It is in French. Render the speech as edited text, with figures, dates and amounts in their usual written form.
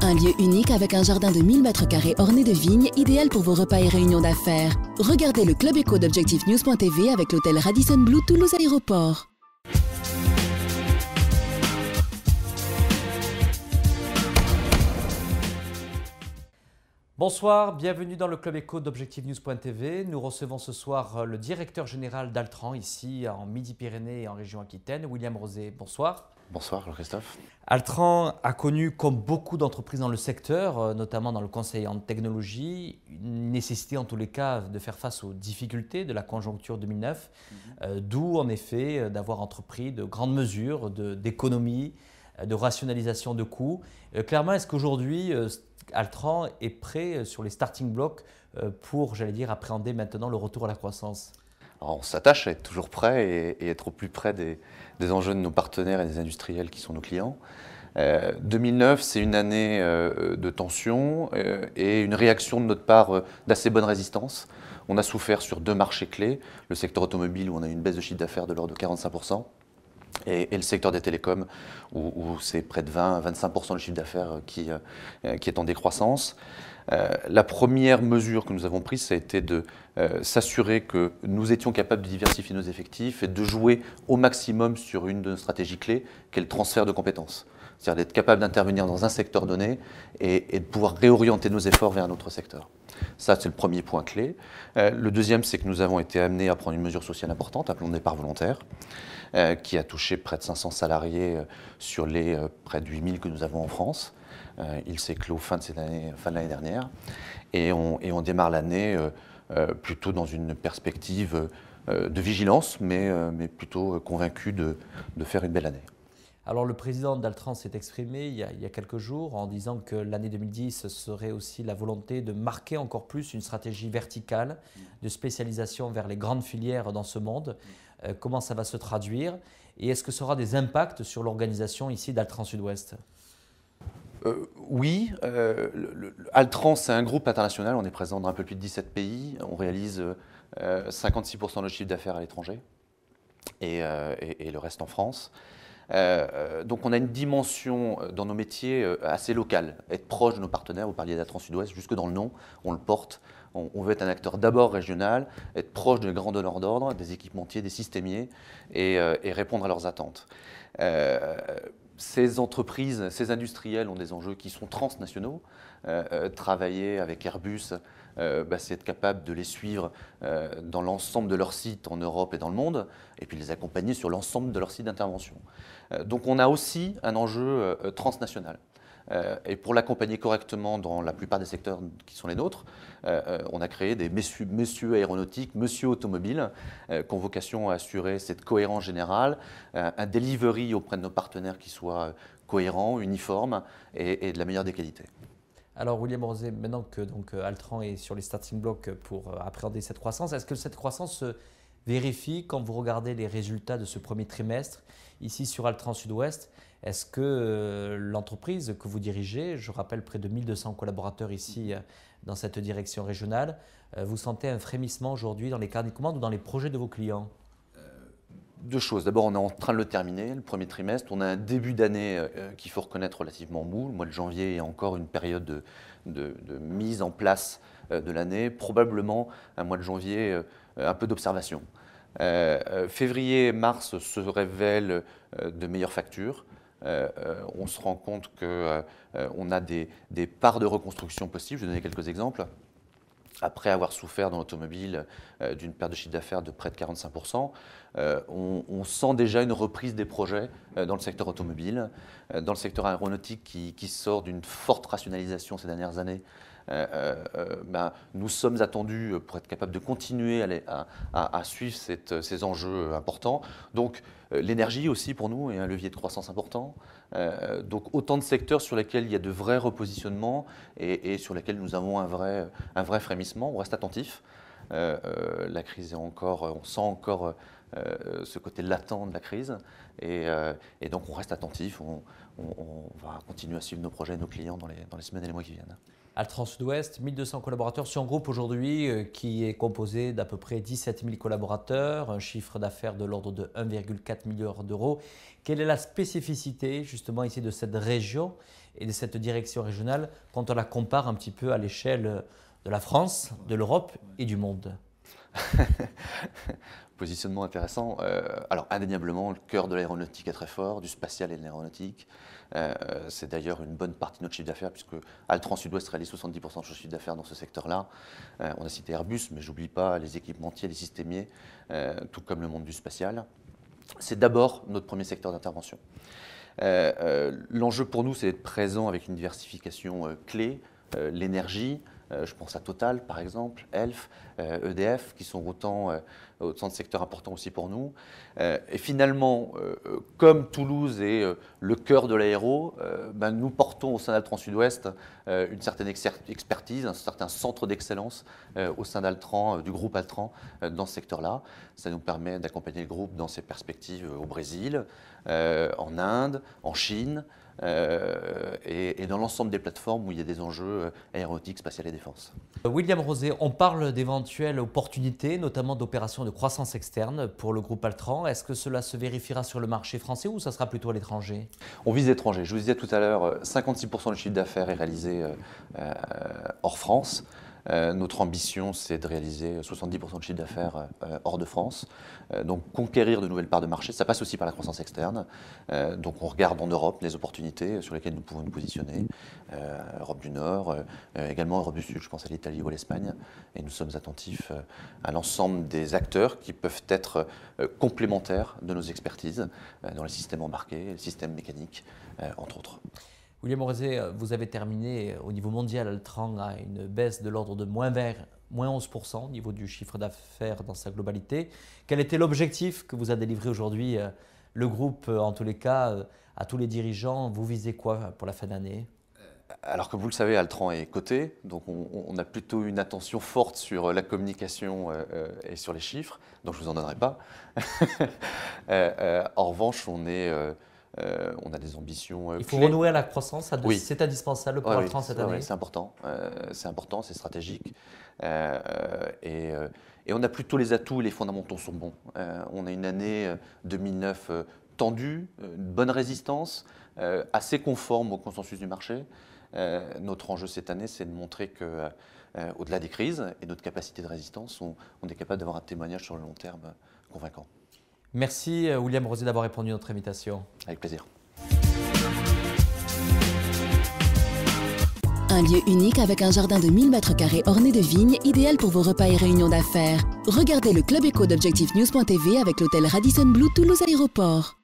Un lieu unique avec un jardin de 1000 m² orné de vignes, idéal pour vos repas et réunions d'affaires. Regardez le Club Éco d'Objectifnews.tv avec l'hôtel Radisson Blu Toulouse Aéroport. Bonsoir, bienvenue dans le Club Éco d'Objectifnews.tv. Nous recevons ce soir le directeur général d'Altran, ici en Midi-Pyrénées et en région Aquitaine, William Rozé. Bonsoir. Bonsoir Jean-Christophe. Altran a connu, comme beaucoup d'entreprises dans le secteur, notamment dans le conseil en technologie, une nécessité en tous les cas de faire face aux difficultés de la conjoncture 2009, d'où en effet d'avoir entrepris de grandes mesures d'économie, de rationalisation de coûts. Clairement, est-ce qu'aujourd'hui Altran est prêt sur les starting blocks pour, j'allais dire, appréhender maintenant le retour à la croissance? Alors, on s'attache à être toujours prêt et être au plus près des enjeux de nos partenaires et des industriels qui sont nos clients. 2009, c'est une année de tension et une réaction de notre part d'assez bonne résistance. On a souffert sur deux marchés clés, le secteur automobile où on a eu une baisse de chiffre d'affaires de l'ordre de 45%. Et le secteur des télécoms, où c'est près de 20-25% du chiffre d'affaires qui est en décroissance. La première mesure que nous avons prise, ça a été de s'assurer que nous étions capables de diversifier nos effectifs et de jouer au maximum sur une de nos stratégies clés, qui est le transfert de compétences. C'est-à-dire d'être capable d'intervenir dans un secteur donné et de pouvoir réorienter nos efforts vers un autre secteur. Ça, c'est le premier point clé. Le deuxième, c'est que nous avons été amenés à prendre une mesure sociale importante, appelons départ volontaire, qui a touché près de 500 salariés sur les près de 8000 que nous avons en France. Il s'est clos fin de l'année dernière. Et on démarre l'année plutôt dans une perspective de vigilance, mais plutôt convaincu de faire une belle année. Alors le président d'Altran s'est exprimé il y a quelques jours en disant que l'année 2010 serait aussi la volonté de marquer encore plus une stratégie verticale de spécialisation vers les grandes filières dans ce monde. Comment ça va se traduire et est-ce que ça aura des impacts sur l'organisation ici d'Altran Sud-Ouest? Oui, Altran c'est un groupe international, on est présent dans un peu plus de 17 pays, on réalise 56% de notre chiffre d'affaires à l'étranger et le reste en France. Donc on a une dimension dans nos métiers assez locale, être proche de nos partenaires, vous parliez d'Altran Sud-Ouest, jusque dans le nom, on le porte. On veut être un acteur d'abord régional, être proche des grands donneurs d'ordre, des équipementiers, des systémiers et répondre à leurs attentes. Ces entreprises, ces industriels ont des enjeux qui sont transnationaux. Travailler avec Airbus, c'est être capable de les suivre dans l'ensemble de leurs sites en Europe et dans le monde, et puis les accompagner sur l'ensemble de leurs sites d'intervention. Donc on a aussi un enjeu transnational. Et pour l'accompagner correctement dans la plupart des secteurs qui sont les nôtres, on a créé des messieurs aéronautiques, monsieur automobile, qui ont vocation à assurer cette cohérence générale, un delivery auprès de nos partenaires qui soit cohérent, uniforme et de la meilleure des qualités. Alors William Rozé, maintenant que Altran est sur les starting blocks pour appréhender cette croissance, est-ce que cette croissance se vérifie quand vous regardez les résultats de ce premier trimestre ici sur Altran Sud-Ouest? Est-ce que l'entreprise que vous dirigez, je rappelle près de 1200 collaborateurs ici dans cette direction régionale, vous sentez un frémissement aujourd'hui dans les carnets de commandes ou dans les projets de vos clients? Deux choses. D'abord, on est en train de le terminer, le premier trimestre. On a un début d'année qu'il faut reconnaître relativement mou. Le mois de janvier est encore une période de mise en place de l'année. Probablement un mois de janvier un peu d'observation. Février et mars se révèlent de meilleures factures. On se rend compte qu'on a des parts de reconstruction possibles. Je vais donner quelques exemples. Après avoir souffert dans l'automobile d'une perte de chiffre d'affaires de près de 45%, on sent déjà une reprise des projets dans le secteur automobile, dans le secteur aéronautique qui sort d'une forte rationalisation ces dernières années. Nous sommes attendus pour être capables de continuer à suivre ces enjeux importants. Donc l'énergie aussi pour nous est un levier de croissance important. Donc autant de secteurs sur lesquels il y a de vrais repositionnements et sur lesquels nous avons un vrai frémissement. On reste attentif. La crise est encore, on sent encore ce côté latent de la crise et donc on reste attentif. On va continuer à suivre nos projets et nos clients dans les semaines et les mois qui viennent. Altran Sud-Ouest, 1200 collaborateurs sur un groupe aujourd'hui qui est composé d'à peu près 17 000 collaborateurs, un chiffre d'affaires de l'ordre de 1,4 milliard d'euros. Quelle est la spécificité justement ici de cette région et de cette direction régionale quand on la compare un petit peu à l'échelle de la France, de l'Europe et du monde? Positionnement intéressant. Alors indéniablement, le cœur de l'aéronautique est très fort, du spatial et de l'aéronautique. C'est d'ailleurs une bonne partie de notre chiffre d'affaires, puisque Altran Sud-Ouest réalise 70% de son chiffre d'affaires dans ce secteur-là. On a cité Airbus, mais j'oublie pas les équipementiers, les systémiers, tout comme le monde du spatial. C'est d'abord notre premier secteur d'intervention. L'enjeu pour nous, c'est d'être présent avec une diversification clé, l'énergie. Je pense à Total, par exemple, Elf, EDF, qui sont autant de secteurs importants aussi pour nous. Et finalement, comme Toulouse est le cœur de l'aéro, nous portons au sein d'Altran Sud-Ouest une certaine expertise, un certain centre d'excellence au sein d'Altran, du groupe Altran, dans ce secteur-là. Ça nous permet d'accompagner le groupe dans ses perspectives au Brésil, en Inde, en Chine, et dans l'ensemble des plateformes où il y a des enjeux aéronautiques, spatiales et défense. William Rosé, on parle d'éventuelles opportunités, notamment d'opérations de croissance externe pour le groupe Altran. Est-ce que cela se vérifiera sur le marché français ou ça sera plutôt à l'étranger? On vise l'étranger. Je vous disais tout à l'heure, 56% du chiffre d'affaires est réalisé hors France. Notre ambition, c'est de réaliser 70% de chiffre d'affaires hors de France. Donc conquérir de nouvelles parts de marché, ça passe aussi par la croissance externe. Donc on regarde en Europe les opportunités sur lesquelles nous pouvons nous positionner. Europe du Nord, également Europe du Sud, je pense à l'Italie ou à l'Espagne. Et nous sommes attentifs à l'ensemble des acteurs qui peuvent être complémentaires de nos expertises dans les systèmes embarqués, les systèmes mécaniques, entre autres. William Rosé, vous avez terminé au niveau mondial Altran à une baisse de l'ordre de moins 11% au niveau du chiffre d'affaires dans sa globalité. Quel était l'objectif que vous a délivré aujourd'hui le groupe, en tous les cas, à tous les dirigeants? Vous visez quoi pour la fin d'année? Alors comme vous le savez, Altran est coté, donc on a plutôt une attention forte sur la communication et sur les chiffres, donc je ne vous en donnerai pas. En revanche, on a des ambitions. Il faut renouer à la croissance, oui. C'est indispensable pour Altran cette année. C'est important, c'est stratégique. Et on a plutôt les atouts et les fondamentaux sont bons. On a une année 2009 tendue, une bonne résistance, assez conforme au consensus du marché. Notre enjeu cette année, c'est de montrer qu'au-delà des crises et notre capacité de résistance, on est capable d'avoir un témoignage sur le long terme convaincant. Merci William Rosé d'avoir répondu à notre invitation. Avec plaisir. Un lieu unique avec un jardin de 1000 m² orné de vignes, idéal pour vos repas et réunions d'affaires. Regardez le Club Éco d'Objectif News.tv avec l'hôtel Radisson Blu Toulouse Aéroport.